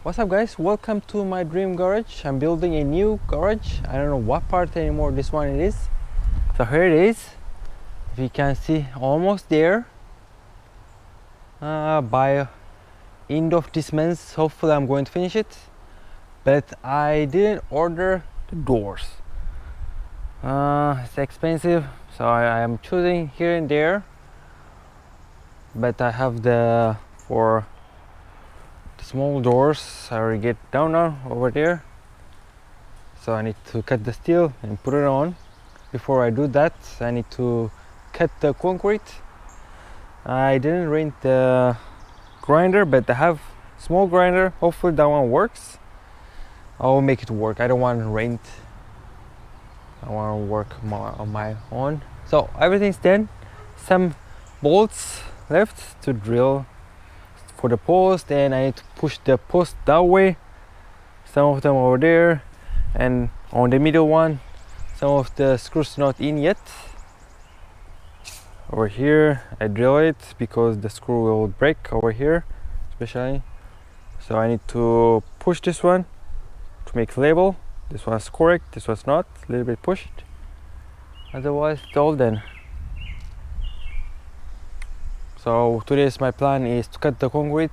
What's up guys, welcome to my dream garage. I'm building a new garage. I don't know what part anymore this one it is. So here it is. If you can see, almost there. By end of this month hopefully I'm going to finish it, but I didn't order the doors. It's expensive, so I am choosing here and there, but I have the for the small doors I already get down over there, so I need to cut the steel and put it on. Before I do that, I need to cut the concrete. I didn't rent the grinder, but I have small grinder. Hopefully that one works. I will make it work. I don't want to rent. I want to work on my own. So everything's done. Some bolts left to drill for the post, and I need to push the post that way. Some of them over there, and on the middle one, some of the screws not in yet. Over here I drill it because the screw will break over here especially, so I need to push this one to make level. This one's correct, this one's not, a little bit pushed, otherwise it's all done. So today's my plan is to cut the concrete.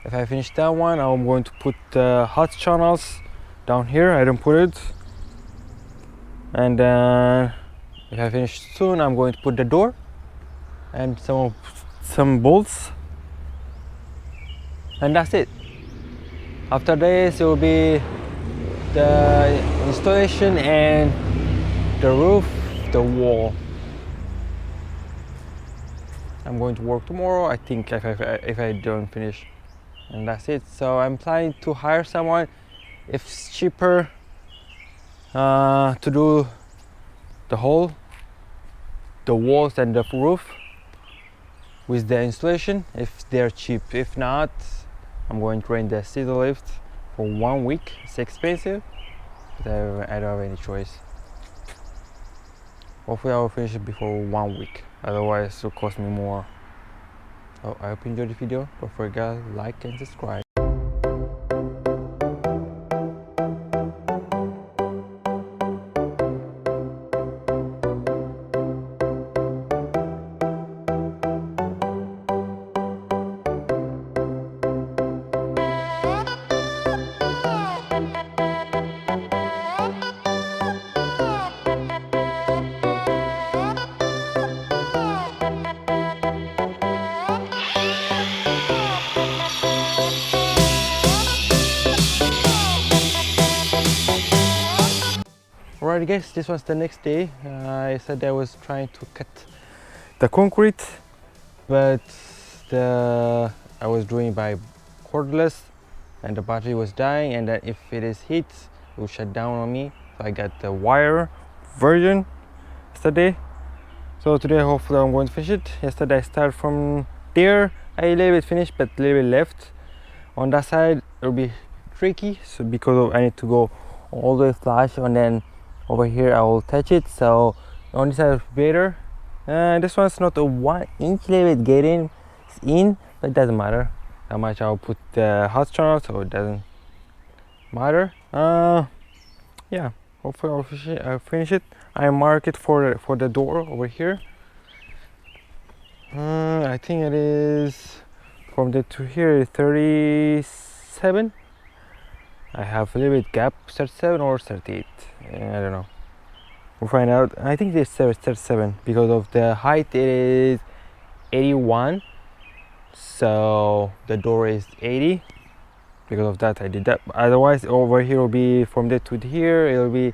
If I finish that one, I'm going to put the hot channels down here. I don't put it, and then if I finish soon, I'm going to put the door and some bolts, and that's it. After this, it will be the installation and the roof, the wall. I'm going to work tomorrow, I think, if I don't finish, and that's it. So I'm planning to hire someone if it's cheaper to do the whole, the walls and the roof with the installation, if they're cheap. If not, I'm going to rent the city lift for 1 week. It's expensive, but I don't have any choice. Hopefully I will finish it before 1 week, otherwise it will cost me more. So I hope you enjoyed the video. Don't forget to like and subscribe. Alright guys, this was the next day. I said I was trying to cut the concrete, but I was doing by cordless and the battery was dying, and then if it is heat it will shut down on me. So I got the wire version yesterday. So today hopefully I'm going to finish it. Yesterday I started from there. I a little bit finished, but a little bit left. On that side it will be tricky, so because I need to go all the way flash, and then over here I will touch it. So on this side is better. This one's not a 1 inch little bit getting in, but it doesn't matter how much. I'll put the hot channel, so it doesn't matter. Yeah, hopefully I'll finish it. I mark it for the door over here. I think it is from there to here 37. I have a little bit gap, 37 or 38. I don't know. We'll find out. I think this is 37 because of the height. It is 81, so the door is 80. Because of that, I did that. Otherwise, over here will be from there to here. It will be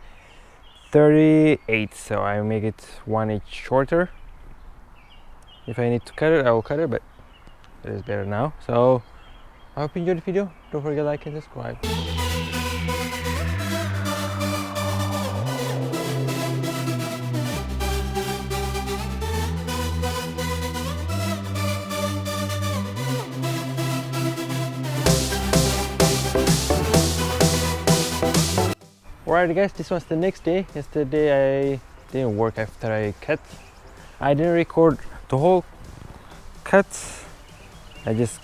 38. So I make it 1 inch shorter. If I need to cut it, I will cut it, but it is better now. So I hope you enjoyed the video. Don't forget to like and subscribe. Alright guys, this was the next day. Yesterday I didn't work after I cut. I didn't record the whole cut I just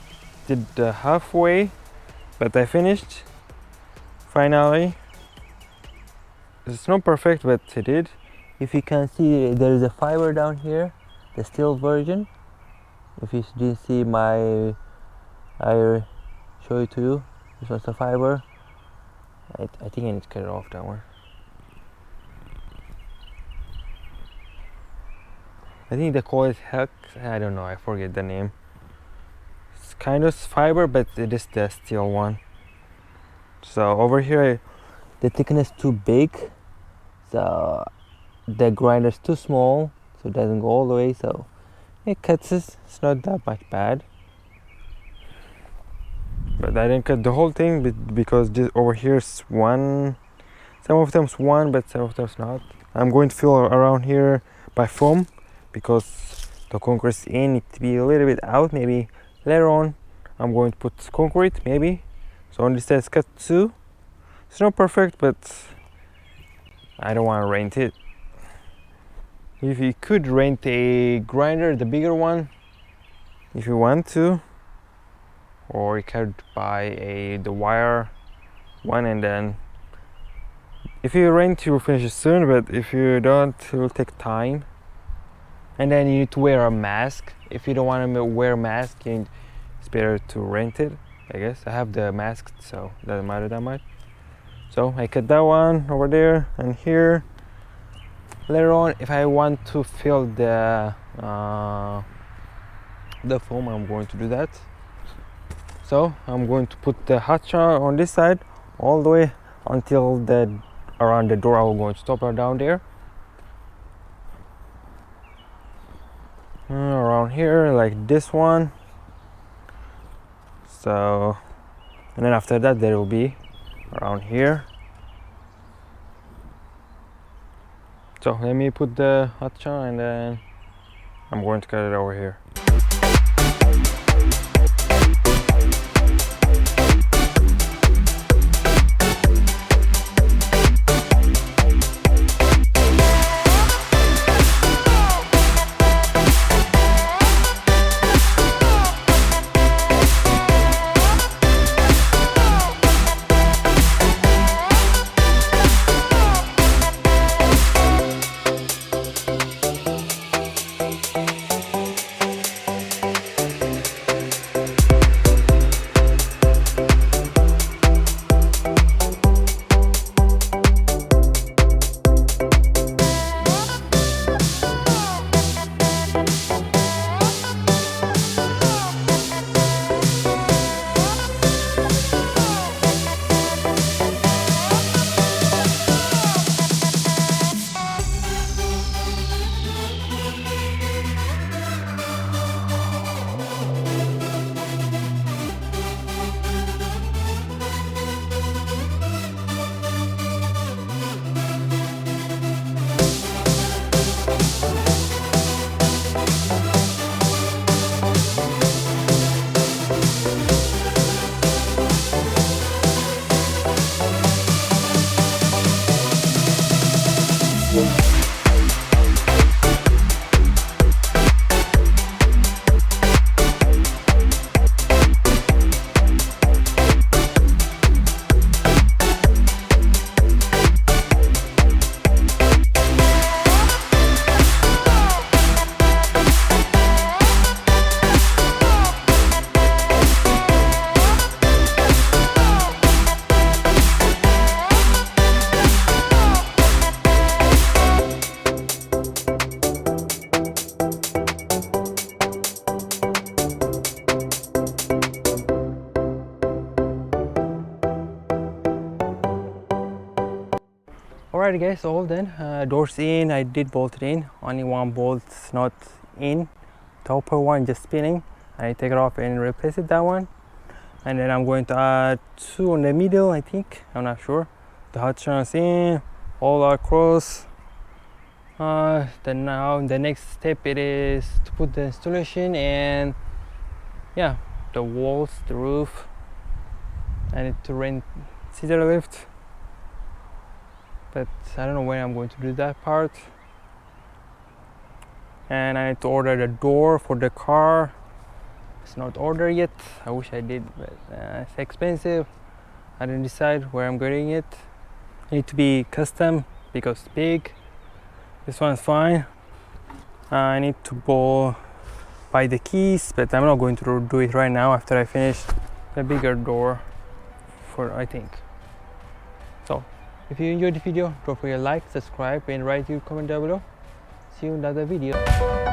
did halfway, but I finished finally. It's not perfect, but I did. If you can see, there is a fiber down here, the steel version. If you didn't see I show it to you. This was the fiber. I think I need to cut it off that one. I think they call it hex. I don't know, I forget the name. It's kind of fiber, but it is the steel one. So over here, the thickness too big, so the grinder is too small, so it doesn't go all the way. So it cuts it. It's not that much bad. But I didn't cut the whole thing because this over here is one. Some of them's one, but some of them's not. I'm going to fill around here by foam because the concrete's in. It to be a little bit out. Maybe later on I'm going to put concrete, maybe. So on this side it's cut too. It's not perfect, but I don't want to rent it. If you could rent a grinder, the bigger one, if you want to, or you could buy the wire one, and then if you rent you will finish it soon, but if you don't it will take time. And then you need to wear a mask. If you don't want to wear a mask, it's better to rent it, I guess. I have the mask, so it doesn't matter that much. So I cut that one over there and here. Later on, if I want to fill the foam, I'm going to do that. So I'm going to put the hot shot on this side all the way until around the door. I'm going to stop her down there. Around here, like this one. So, and then after that, there will be around here. So let me put the hot shot and then I'm going to cut it over here. Alright guys, all done. Doors in, I did bolt it in. Only one bolt's not in. The upper one just spinning. I take it off and replace it, that one. And then I'm going to add two on the middle, I think. I'm not sure. The hot shot's in, all across. Then now the next step it is to put the installation and yeah, the walls, the roof. I need to rent scissor lift, but I don't know when I'm going to do that part. And I need to order the door for the car. It's not ordered yet. I wish I did, but it's expensive. I didn't decide where I'm getting it. It need to be custom because it's big. This one's fine. I need to buy the keys, but I'm not going to do it right now after I finish the bigger door for, I think. So if you enjoyed the video, don't forget to like, subscribe and write your comment down below. See you in another video.